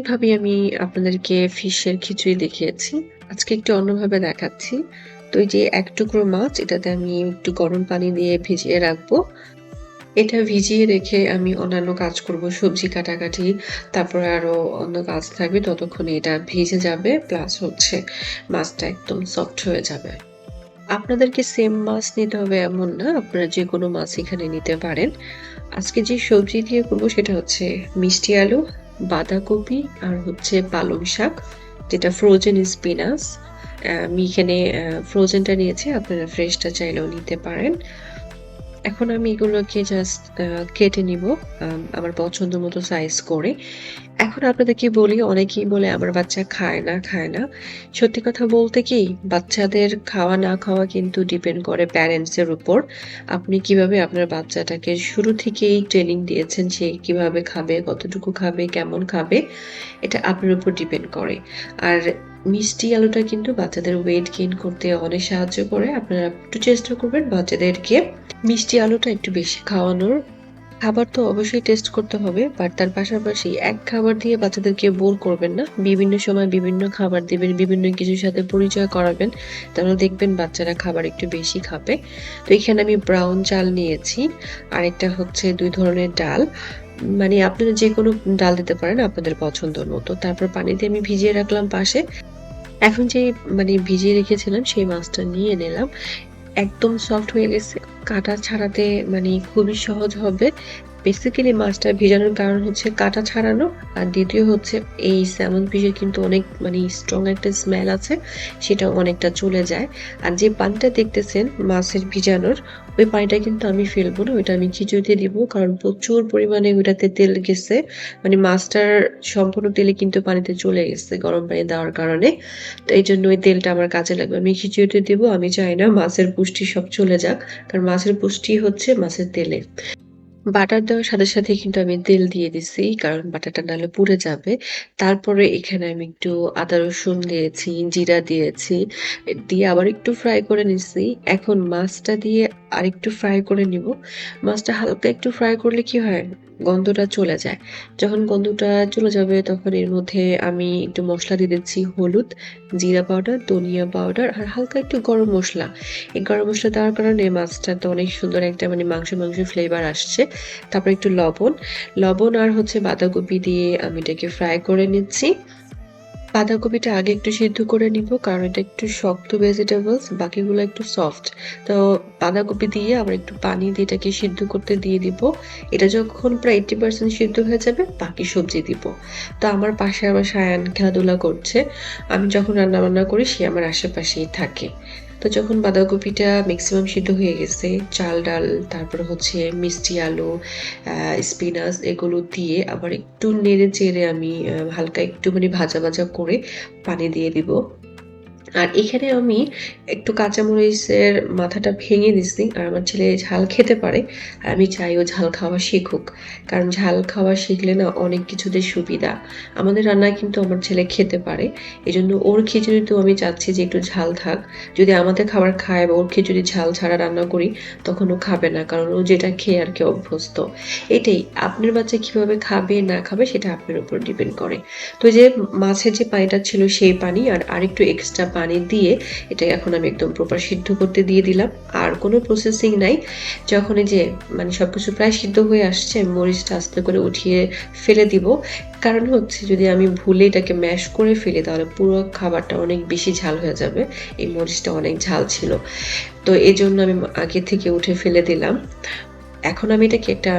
প্রতিদিনভাবেই আমি আপনাদেরকে ফিশের খিচুড়ি দেখিয়েছি। আজকে একটু অন্যভাবে দেখাচ্ছি। তো এই যে ১ টুকরো মাছ এটাতে আমি একটু গরম পানি দিয়ে ভিজিয়ে রাখবো। এটা ভিজিয়ে রেখে আমি অন্যান্য কাজ করব। সবজি কাটাকাটি, তারপরে আরো অন্য কাজ থাকবে। ততক্ষণে এটা ভিজে যাবে। প্লাস হচ্ছে মাছটা একদম সফট হয়ে যাবে। আপনাদেরকে সেম মাছ নিতে হবে এমন না। আপনারা যেকোনো মাছ এখানে নিতে পারেন। আজকে যে সবজি দিয়ে করব সেটা হচ্ছে মিষ্টি আলু, বাঁধাকপি আর হচ্ছে পালং শাক, যেটা ফ্রোজেন স্পিনাচ। আমি এখানে ফ্রোজেনটা নিয়েছি। আপনারা ফ্রেশটা চাইলেও নিতে পারেন। এখন আমি এগুলোকে জাস্ট কেটে নিব আমার পছন্দ মতো সাইজ করে। এখন আপনাদেরকে বলি, অনেকেই বলে আমার বাচ্চা খায় না। সত্যি কথা বলতে কি, বাচ্চাদের খাওয়া না খাওয়া কিন্তু ডিপেন্ড করে প্যারেন্টস এর উপর। আপনি কিভাবে আপনার বাচ্চাটাকে শুরু থেকেই ট্রেনিং দিয়েছেন, সে কিভাবে খাবে, কতটুকু খাবে, কেমন খাবে, এটা আপনার উপর ডিপেন্ড করে। আর মিষ্টি আলুটা কিন্তু বাচ্চাদের ওয়েট গেইন করতে অনেক সাহায্য করে। আপনারা একটু চেষ্টা করবেন বাচ্চাদেরকে মিষ্টি আলুটা একটু বেশি খাওয়ানোর। খাবার তো অবশ্যই টেস্ট করতে হবে, বাট তার পাশাপাশি এক খাবার দিয়ে বাচ্চাদেরকে বোর করবেন না। বিভিন্ন সময় বিভিন্ন খাবার দিবেন, বিভিন্ন কিছুর সাথে পরিচয় করাবেন। তাহলে দেখবেন বাচ্চারা খাবার একটু বেশি খাবে। তো এখানে আমি ব্রাউন চাল নিয়েছি। আরেকটা হচ্ছে ২ ধরনের ডাল। মানে আপনারা যেকোনো ডাল দিতে পারেন আপনাদের পছন্দ মতো। তারপর পানি দিয়ে আমি ভিজিয়ে রাখলাম পাশে। এখন যে ভিজিয়ে রেখেছিলাম সেই মাছটা নিয়ে নিলাম। একদম সফট হয়ে গেছে। কাটা ছাড়াতে খুবই সহজ হবে। বেসিক্যালি মাছটা ভেজানোর কারণ হচ্ছে কাটা ছাড়ানো। আর দ্বিতীয় হচ্ছে এই স্যামন ফিশের কিন্তু অনেক স্ট্রং একটা স্মেল আছে। সেটা অনেকটা চলে যায়। আর যে পানিটা দেখতেছেন মাছের ভিজানোর, ওই পানিটা কিন্তু আমি ফেলবো না। ওইটা আমি খিচুড়িতে দিব। কারণ প্রচুর পরিমাণে ওইটাতে তেল গেছে। মাছটার সম্পূর্ণ তেলই কিন্তু পানিতে চলে গেছে গরম পানি দেওয়ার কারণে। তো এইজন্য ওই তেলটা আমার কাজে লাগবে। আমি খিচুড়িতে দিব। আমি চাই না মাছের পুষ্টি সব চলে যাক। কারণ মাছের পুষ্টি হচ্ছে মাছের তেলে। বাটার দেওয়ার সাথে, সাথে কিন্তু আমি তেল দিয়ে দিছি। কারণ বাটারটা নাহলে পুড়ে যাবে। তারপরে এখানে আমি একটু আদা রসুন দিয়েছি, জিরা দিয়েছি। দিয়ে আবার একটু ফ্রাই করে নিছি। এখন মাছটা দিয়ে আরেকটু ফ্রাই করে নিব। মাছটা হালকা একটু ফ্রাই করলে কি হয়? গন্ধটা চলে যায়। যখন গন্ধটা চলে যাবে তখন এর মধ্যে আমি একটু মসলা দিয়ে দিচ্ছি হলুদ, জিরা পাউডার, ধনিয়া পাউডার আর হালকা একটু গরম মসলা। এই গরম মসলা দেওয়ার কারণে মাছটাতে অনেক সুন্দর একটা মাংস ফ্লেভার আসছে। তারপর একটু লবণ আর হচ্ছে বাঁধাকপি দিয়ে আমি এটাকে ফ্রাই করে নিচ্ছি। বাঁধাকপিটা আগে একটু সিদ্ধ করে নিব, কারণ এটা একটু শক্ত ভেজিটেবলস, বাকিগুলো একটু সফট। তো বাঁধাকপি দিয়ে আবার একটু পানি দিয়ে এটাকে সিদ্ধ করতে দিয়ে দিব। এটা যখন প্রায় 80% সিদ্ধ হয়ে যাবে বাকি সবজি দিব। তো আমার পাশে আমার সায়ান খেলাধুলা করছে। আমি যখন রান্না-বান্না করি সে আমার আশেপাশেই থাকে। তো যখন বাঁধাকপিটা মেক্সিমাম সিদ্ধ হয়ে গেছে, চাল, ডাল, তারপরে হচ্ছে মিষ্টি আলু, স্পিনাচ এগুলো দিয়ে আবার একটু নেড়ে-চেড়ে আমি হালকা একটু ভাজা করে পানি দিয়ে দিব। আর এখানে আমি একটু কাঁচামরিচের মাথাটা ভেঙে দিছি। আর আমার ছেলে ঝাল খেতে পারে। আর আমি চাই ও ঝাল খাওয়া শিখুক। কারণ ঝাল খাওয়া শিখলে না অনেক কিছুতে সুবিধা। আমাদের রান্নায় কিন্তু আমার ছেলে খেতে পারে। এজন্য ওর খিচুড়িতেও আমি চাচ্ছি যে একটু ঝাল থাক। যদি আমাদের খাবার খায় বা ওর খিচুড়ি ঝাল ছাড়া রান্না করি তখন ও খাবে না। কারণ ও যেটা খেয়ে আর কি অভ্যস্ত। এটাই, আপনার বাচ্চা কিভাবে খাবে না খাবে সেটা আপনার উপর ডিপেন্ড করে। তো এই যে মাছের যে পানিটা ছিল সেই পানি আর আরেকটু এক্সট্রা পানি দিয়ে এটা এখন আমি একদম প্রপার সিদ্ধ করতে দিয়ে দিলাম। আর কোনো প্রসেসিং নাই। যখন এই যে সবকিছু প্রায় সিদ্ধ হয়ে আসছে, মরিচটা আস্তে করে উঠিয়ে ফেলে দিব। কারণ হচ্ছে যদি আমি ভুলে এটাকে ম্যাশ করে ফেলি তাহলে পুরো খাবারটা অনেক বেশি ঝাল হয়ে যাবে। এই মরিচটা অনেক ঝাল ছিল। তো এজন্য আমি আগে থেকে উঠে ফেলে দিলাম। এখন আমি এটাকে একটা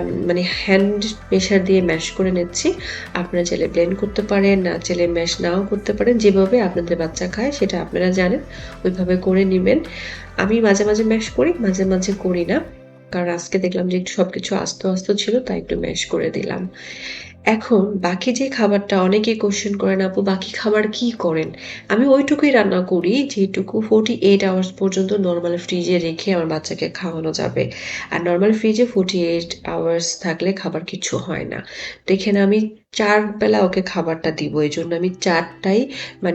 হ্যান্ড মেশার দিয়ে ম্যাশ করে নিচ্ছি। আপনারা চাইলে ব্লেন্ড করতে পারেন, না চাইলে ম্যাশ নাও করতে পারেন। যেভাবে আপনাদের বাচ্চা খায় সেটা আপনারা জানেন, ওইভাবে করে নিবেন। আমি মাঝে ম্যাশ করি, মাঝে করি না। কারণ আজকে দেখলাম যে একটু সবকিছু আস্ত ছিল তাই একটু ম্যাশ করে দিলাম। এখন বাকি যে খাবারটা অনেকেই কোয়েশ্চেন করেন, আপু বাকি খাবার কি করেন? আমি ওইটুকুই রান্না করি যেটুকু 48 আওয়ার্স পর্যন্ত নরমাল ফ্রিজে রেখে আমার বাচ্চাকে খাওয়ানো যাবে। আর নরমাল ফ্রিজে 48 আওয়ার্স থাকলে খাবার কিছু হয় না। তো এখানে আমি ৪ বেলা ওকে খাবারটা দিব। এজন্য আমি ৪ টাই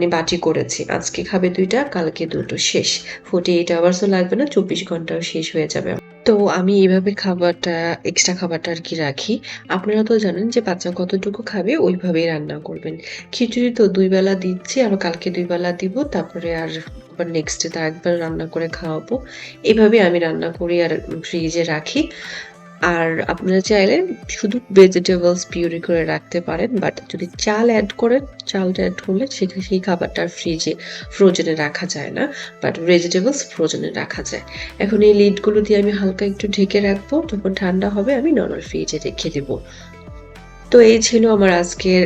বাটি করেছি। আজকে খাবে ২ টা, কালকে ২ টো শেষ। 48 আওয়ার্সও লাগবে না, ২৪ ঘন্টাও শেষ হয়ে যাবে। তো আমি এভাবে খাবারটা এক্সট্রা খাবারটা আরকি রাখি। আপনারা তো জানেন যে বাচ্চা কতটুকু খাবে ওইভাবেই রান্না করবেন। খিচুড়ি তো ২ বেলা দিচ্ছি, আরো কালকে ২ বেলা দিব। তারপরে আবার নেক্সট ডে তো একবার রান্না করে খাওয়াবো। এভাবে আমি রান্না করি আর ফ্রিজে রাখি। আর আপনারা চাইলে শুধু ভেজিটেবলস পিউরি করে রাখতে পারেন। বাট যদি চাল এড করেন, চালটা এড করলে সেই খাবারটা আর ফ্রোজেন এ রাখা যায় না। বাট ভেজিটেবলস ফ্রোজেন এ রাখা যায়। এখন এই লিড গুলো দিয়ে আমি হালকা একটু ঢেকে রাখবো। যখন ঠান্ডা হবে আমি নরমাল ফ্রিজে রেখে দিব। তো এই ছিল আমার আজকের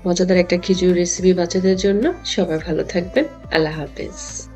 মজাদার একটা খিচুড়ি রেসিপি বাচ্চাদের জন্য। সবাই ভালো থাকবেন। আল্লাহ হাফেজ।